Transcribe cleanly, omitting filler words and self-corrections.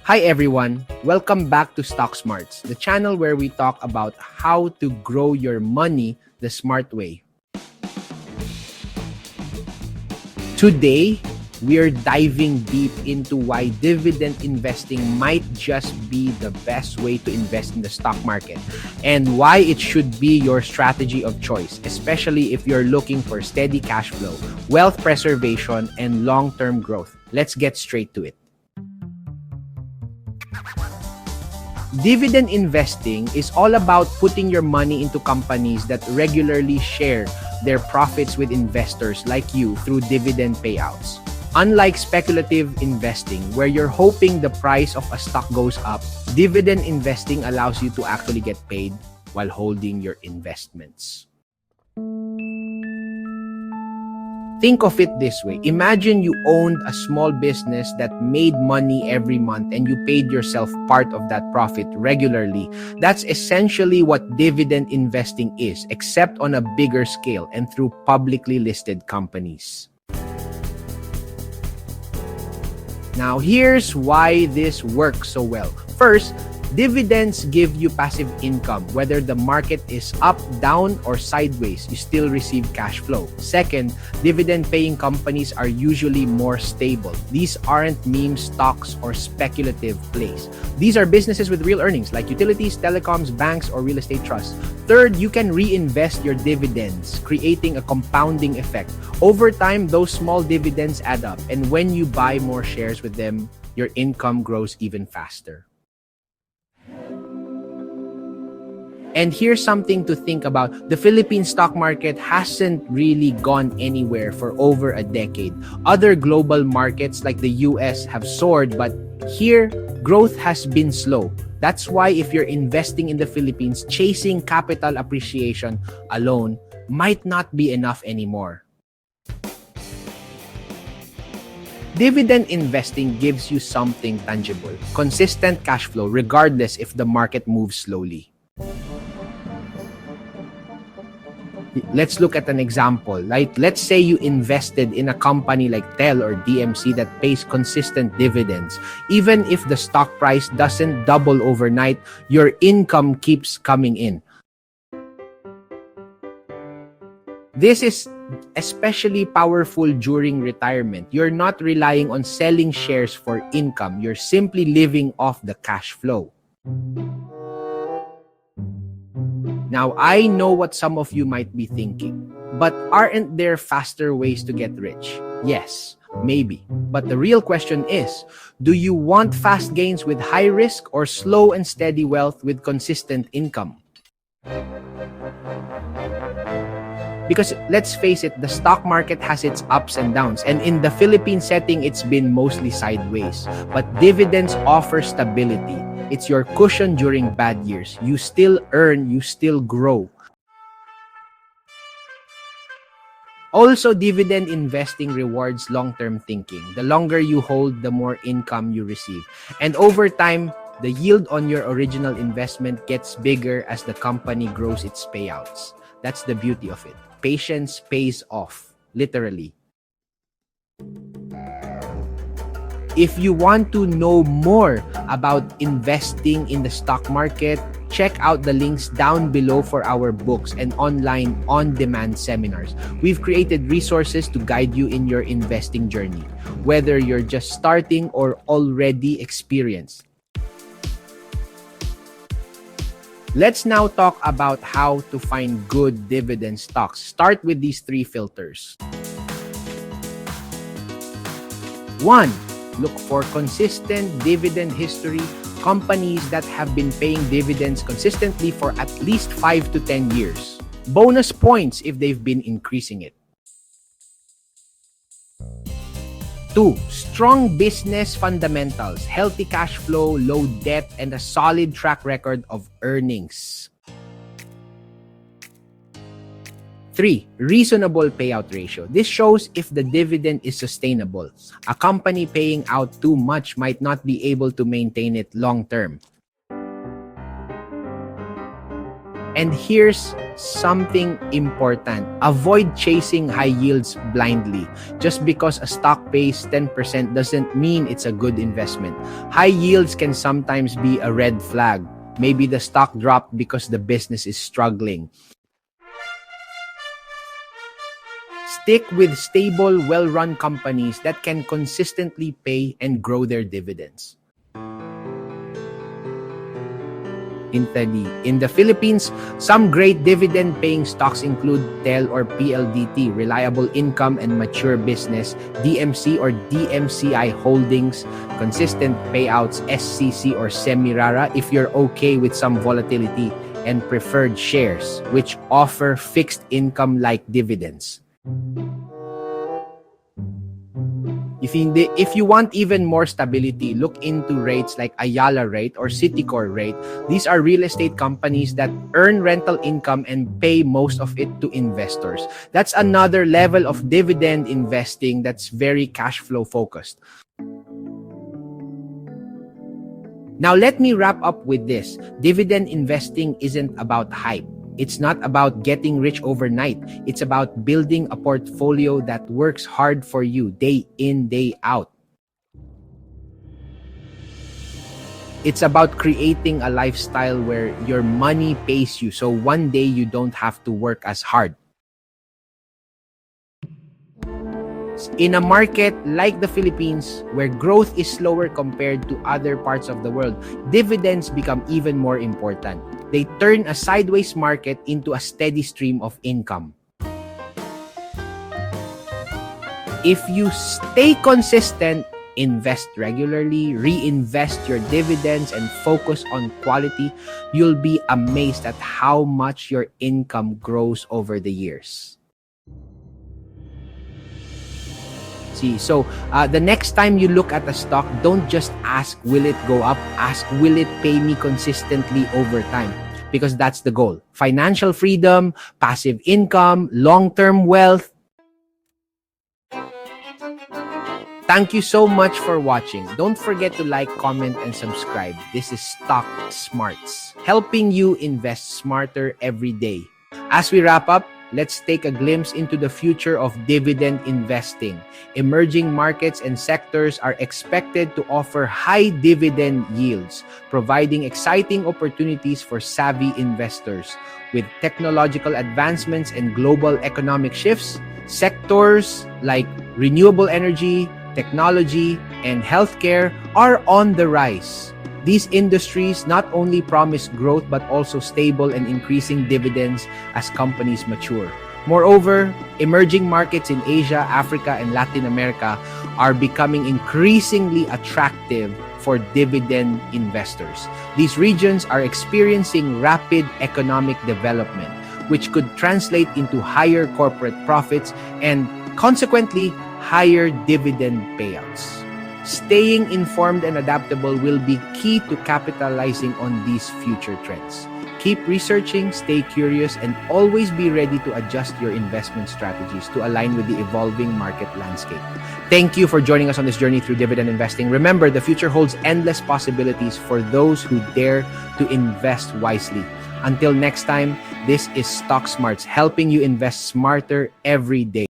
Hi everyone, welcome back to Stock Smarts, the channel where we talk about how to grow your money the smart way. Today, we are diving deep into why dividend investing might just be the best way to invest in the stock market and why it should be your strategy of choice, especially if you're looking for steady cash flow, wealth preservation, and long-term growth. Let's get straight to it. Dividend investing is all about putting your money into companies that regularly share their profits with investors like you through dividend payouts. Unlike speculative investing, where you're hoping the price of a stock goes up, dividend investing allows you to actually get paid while holding your investments. Think of it this way. Imagine you owned a small business that made money every month and you paid yourself part of that profit regularly. That's essentially what dividend investing is, except on a bigger scale and through publicly listed companies. Now, here's why this works so well. First, dividends give you passive income. Whether the market is up, down, or sideways, you still receive cash flow. Second, dividend-paying companies are usually more stable. These aren't meme stocks or speculative plays. These are businesses with real earnings like utilities, telecoms, banks, or real estate trusts. Third, you can reinvest your dividends, creating a compounding effect. Over time, those small dividends add up, and when you buy more shares with them, your income grows even faster. And here's something to think about. The Philippine stock market hasn't really gone anywhere for over a decade. Other global markets like the US have soared, but here, growth has been slow. That's why if you're investing in the Philippines, chasing capital appreciation alone might not be enough anymore. Dividend investing gives you something tangible, consistent cash flow regardless if the market moves slowly. Let's look at an example. Let's say you invested in a company like Tel or DMC that pays consistent dividends. Even if the stock price doesn't double overnight, your income keeps coming in. This is especially powerful during retirement. You're not relying on selling shares for income. You're simply living off the cash flow. Now, I know what some of you might be thinking, but aren't there faster ways to get rich? Yes, maybe. But the real question is, do you want fast gains with high risk or slow and steady wealth with consistent income? Because let's face it, the stock market has its ups and downs, and in the Philippine setting, it's been mostly sideways. But dividends offer stability. It's your cushion during bad years. You still earn, you still grow. Also, dividend investing rewards long-term thinking. The longer you hold, the more income you receive. And over time, the yield on your original investment gets bigger as the company grows its payouts. That's the beauty of it. Patience pays off, literally. If you want to know more about investing in the stock market, check out the links down below for our books and online on-demand seminars. We've created resources to guide you in your investing journey, whether you're just starting or already experienced. Let's now talk about how to find good dividend stocks. Start with these three filters. 1. Look for consistent dividend history, companies that have been paying dividends consistently for at least 5 to 10 years. Bonus points if they've been increasing it. 2. Strong business fundamentals, healthy cash flow, low debt, and a solid track record of earnings. 3. Reasonable payout ratio. This shows if the dividend is sustainable. A company paying out too much might not be able to maintain it long term. And here's something important. Avoid chasing high yields blindly. Just because a stock pays 10% doesn't mean it's a good investment. High yields can sometimes be a red flag. Maybe the stock dropped because the business is struggling. Stick with stable, well-run companies that can consistently pay and grow their dividends. In the Philippines, some great dividend-paying stocks include TEL or PLDT, Reliable Income and Mature Business, DMC or DMCI Holdings, Consistent Payouts, SCC or Semirara if you're okay with some volatility, and preferred shares, which offer fixed income-like dividends. If you want even more stability, look into rates like Ayala Rate or Citicorp Rate. These are real estate companies that earn rental income and pay most of it to investors. That's another level of dividend investing that's very cash flow focused. Now let me wrap up with this. Dividend investing isn't about hype. It's not about getting rich overnight. It's about building a portfolio that works hard for you day in, day out. It's about creating a lifestyle where your money pays you, so one day you don't have to work as hard. In a market like the Philippines, where growth is slower compared to other parts of the world, dividends become even more important. They turn a sideways market into a steady stream of income. If you stay consistent, invest regularly, reinvest your dividends, and focus on quality, you'll be amazed at how much your income grows over the years. So the next time you look at a stock, don't just ask, will it go up? Ask, will it pay me consistently over time? Because that's the goal. Financial freedom, passive income, long-term wealth. Thank you so much for watching. Don't forget to like, comment, and subscribe. This is Stock Smarts, helping you invest smarter every day. As we wrap up, let's take a glimpse into the future of dividend investing. Emerging markets and sectors are expected to offer high dividend yields, providing exciting opportunities for savvy investors. With technological advancements and global economic shifts, sectors like renewable energy, technology, and healthcare are on the rise. These industries not only promise growth but also stable and increasing dividends as companies mature. Moreover, emerging markets in Asia, Africa, and Latin America are becoming increasingly attractive for dividend investors. These regions are experiencing rapid economic development, which could translate into higher corporate profits and, consequently, higher dividend payouts. Staying informed and adaptable will be key to capitalizing on these future trends. Keep researching, stay curious, and always be ready to adjust your investment strategies to align with the evolving market landscape. Thank you for joining us on this journey through dividend investing. Remember, the future holds endless possibilities for those who dare to invest wisely. Until next time, this is Stock Smarts, helping you invest smarter every day.